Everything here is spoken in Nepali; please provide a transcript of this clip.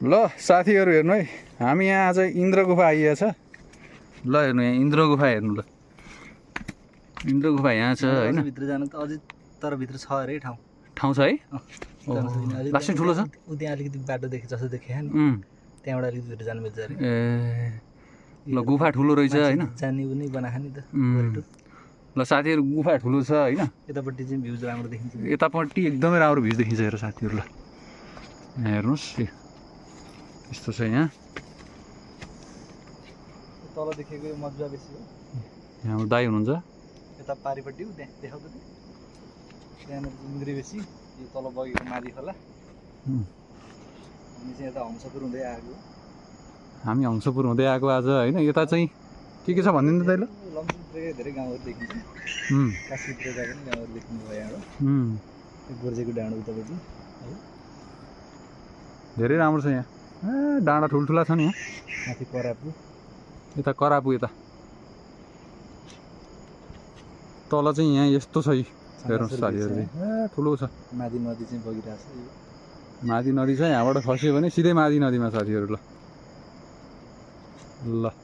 ल साथीहरू हेर्नु है, हामी यहाँ आज इन्द्र गुफा आइएको छ। ल हेर्नु यहाँ इन्द्र गुफा हेर्नु। ल इन्द्र गुफा यहाँ छ होइन। भित्र जानु त अझै तर भित्र छ अरे ठाउँ ठाउँ छ है। लास्टै ठुलो छ। उ त्यहाँ अलिकति बाटो देखे जस्तो देखेँ नि, त्यहाँबाट अलिकति भित्र जानु मिल्छ अरे। ए ल गुफा ठुलो रहेछ होइन। जाने पनि बनाएको नि त। ल साथीहरू गुफा ठुलो छ होइन। यतापट्टि चाहिँ भ्युज राम्रो देखिन्छ। यतापट्टि एकदमै राम्रो भ्युज देखिन्छ हेर साथीहरू। ल यहाँ हेर्नुहोस् यस्तो छ यहाँ। तल देखेको यो मजुवा बेसी हो। यहाँ दाइ हुनुहुन्छ। यता पारिपट्टि त्यहाँ देखाउँछ नि, त्यहाँनिर इन्द्री बेसी। यो तल बगेको मादी खोला। हामी चाहिँ यता हंसपुर हुँदै आएको। हामी हंसपुर हुँदै आएको आज होइन। यता चाहिँ के छ भनिदिनु त दाइ। ल लमजुङतिरकै धेरै गाउँहरू देखिन्छ। काशीतिरका पनि गाउँहरू देखिनु भयो यहाँबाट। गोर्जेको डाँडो उतापट्टि है, धेरै राम्रो छ यहाँ। डाँडा ठुल्ठुला छ नि यहाँ। माथि करापु, यता करापु, यता तल चाहिँ यहाँ यस्तो छ हेर्नुहोस् साथीहरू। ठुलो छ। मादी नदी चाहिँ बगिरहेको छ। मादी नदी छ। यहाँबाट खस्यो भने सिधै मादी नदीमा साथीहरू। ल ल